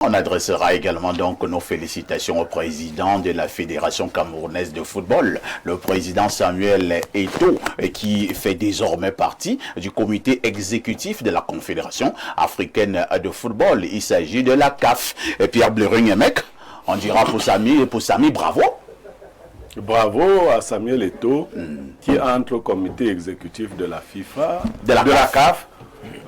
On adressera également donc nos félicitations au président de la Fédération camerounaise de football, le président Samuel Eto'o, qui fait désormais partie du comité exécutif de la Confédération africaine de football. Il s'agit de la CAF. Et Pierre Blering-Emek, on dira pour Samy, bravo. Bravo à Samuel Eto'o, qui entre au comité exécutif de la FIFA, de la CAF.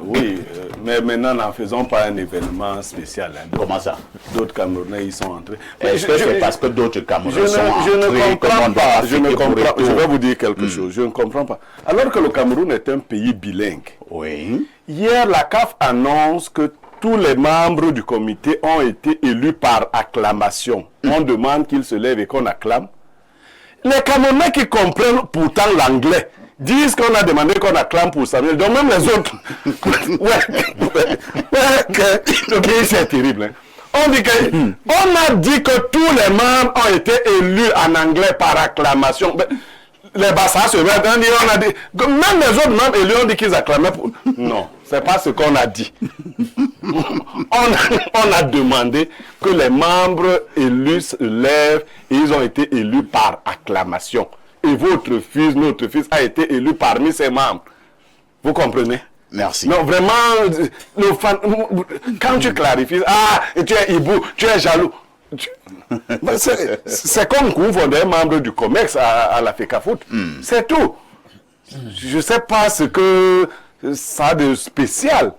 Oui, mais maintenant n'en faisons pas un événement spécial. Hein. Comment ça? D'autres Camerounais y sont entrés. Est-ce que c'est parce que d'autres Camerounais sont entrés? Je ne comprends pas. Je vais vous dire quelque chose. Je ne comprends pas. Alors que le Cameroun est un pays bilingue. Oui. Hier, la CAF annonce que tous les membres du comité ont été élus par acclamation. On demande qu'ils se lèvent et qu'on acclame. Les Camerounais qui comprennent pourtant l'anglais disent qu'on a demandé qu'on acclame pour Samuel. Donc même les autres... le pays c'est terrible. Hein. On a dit que tous les membres ont été élus en anglais par acclamation. Les Bassas se mettent, on a dit... Même les autres membres élus ont dit qu'ils acclamaient pour... Non, c'est pas ce qu'on a dit. On a demandé que les membres élus se lèvent et ils ont été élus par acclamation. Et votre fils, notre fils, a été élu parmi ses membres. Vous comprenez? Merci. Non, vraiment, quand tu clarifies, tu es hibou, tu es jaloux. C'est comme confondre un membre du COMEX à la FECAFOOT. C'est tout. Je ne sais pas ce que ça a de spécial.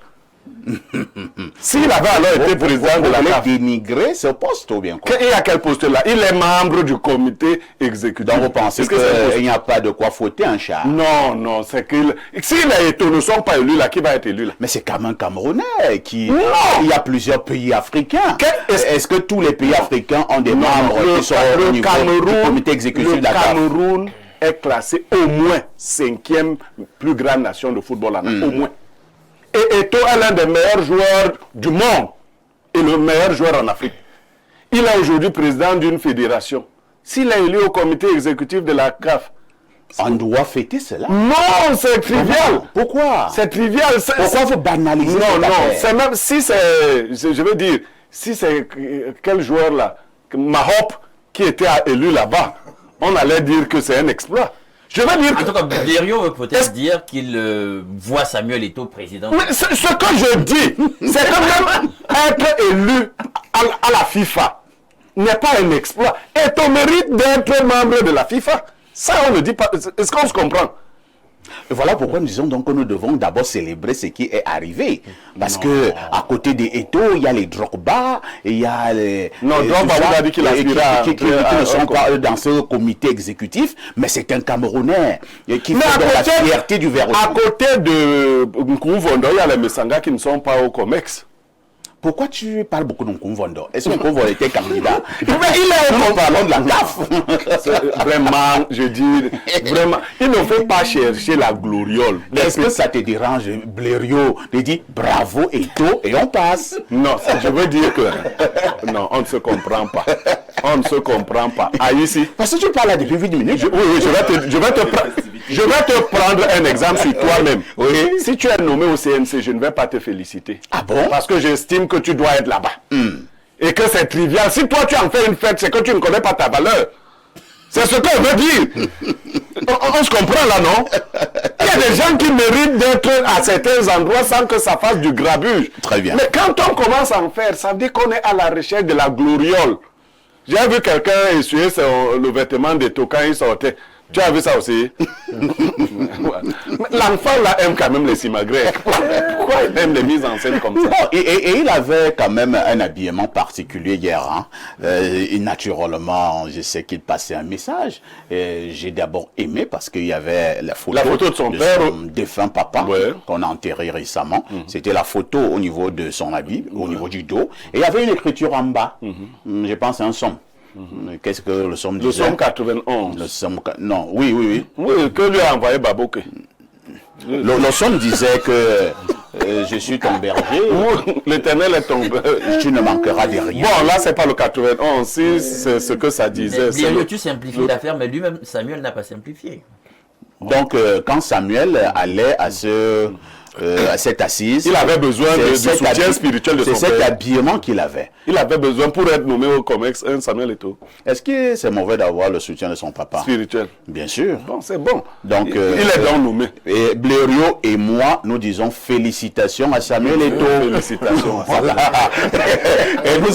S'il avait alors été président de la CAF, dénigrer ce poste ou bien quoi? Et à quel poste là? Il est membre du comité exécutif. Donc vous pensez qu'il n'y a pas de quoi fouetter un chat? Non, non, c'est qu'il... S'il a été, ne sont pas élus là, qui va être élu là? Mais c'est quand même Camerounais qui... Non! Il y a plusieurs pays africains. Est-ce que tous les pays africains ont des membres qui sont au niveau du comité exécutif de la CAF? Le Cameroun est classé au moins 5e plus grande nation de football en Afrique, au moins. Et Eto'o est l'un des meilleurs joueurs du monde et le meilleur joueur en Afrique. Il est aujourd'hui président d'une fédération. S'il est élu au comité exécutif de la CAF, on doit fêter cela. Non, c'est trivial. Pourquoi? C'est trivial. Pourquoi vous banalisez? Non, c'est même si c'est, je veux dire, si c'est quel joueur là, Mahop, qui était élu là-bas, on allait dire que c'est un exploit. Je veux dire en tout cas, Blériot veut peut-être dire qu'il voit Samuel Eto'o président. Mais ce que je dis, c'est que même être élu à la FIFA n'est pas un exploit. Eto'o mérite d'être membre de la FIFA. Ça, on ne dit pas. Est-ce qu'on se comprend? Et voilà pourquoi nous disons donc que nous devons d'abord célébrer ce qui est arrivé. Parce que à côté des Eto'o, il y a les Drogba, il y a les... Non, Drogba, vous avez dit qu'il aspira qui ne sont pas dans ce comité exécutif, mais c'est un Camerounais qui mais fait donc la fierté du Verre. À côté de Nkoumvondo, il y a les Messanga qui ne sont pas au COMEX. Pourquoi tu parles beaucoup de Nkoumvondo? Est-ce que Nkoumvondo était candidat? Mais il est au parlons de la CAF. Vraiment, je dis, vraiment, il ne faut pas chercher la gloriole. Est-ce que ça te dérange, Blériot, de dire bravo Eto'o et on passe? Non, je veux dire que non, on ne se comprend pas. On ne se comprend pas. Ah, ici. Parce que tu parles là depuis 8 minutes. Oui, je vais te prendre un exemple sur toi-même. Oui. Si tu es nommé au CNC, je ne vais pas te féliciter. Ah bon? Parce que j'estime que tu dois être là-bas. Et que c'est trivial. Si toi tu en fais une fête, c'est que tu ne connais pas ta valeur. C'est ce qu'on veut dire. On se comprend là, non? Il y a des gens qui méritent d'être à certains endroits sans que ça fasse du grabuge. Très bien. Mais quand on commence à en faire, ça veut dire qu'on est à la recherche de la gloriole. J'ai vu quelqu'un essuyer le vêtement d'Eto'o quand il sortait. Tu as vu ça aussi? L'enfant là aime quand même les simagrées. Pourquoi il aime les mises en scène comme ça? Bon, et il avait quand même un habillement particulier hier. Hein. Et naturellement, je sais qu'il passait un message. J'ai d'abord aimé parce qu'il y avait la photo de son père, défunt papa, ouais, qu'on a enterré récemment. C'était la photo au niveau de son habit, au niveau du dos. Et il y avait une écriture en bas. Je pense un somme. Qu'est-ce que le somme disait? Le somme 91. Le somme, non, oui. Oui, que lui a envoyé Baboke. Le somme disait que je suis ton berger. L'Éternel est ton berger. Tu ne manqueras de rien. Bon, là, c'est pas le 91. Si c'est ce que ça disait. Bien, tu simplifies l'affaire, mais lui-même, Samuel n'a pas simplifié. Donc, quand Samuel allait à ce à cette assise. Il avait besoin du soutien habillement spirituel de son père. C'est cet habillement qu'il avait. Il avait besoin pour être nommé au COMEX, un Samuel Eto'o. Est-ce que c'est mauvais d'avoir le soutien de son papa? Spirituel. Bien sûr. Bon, c'est bon. Donc, il est donc nommé. Et Blériot et moi, nous disons félicitations à Samuel Eto'o. Félicitations. Voilà. Et nous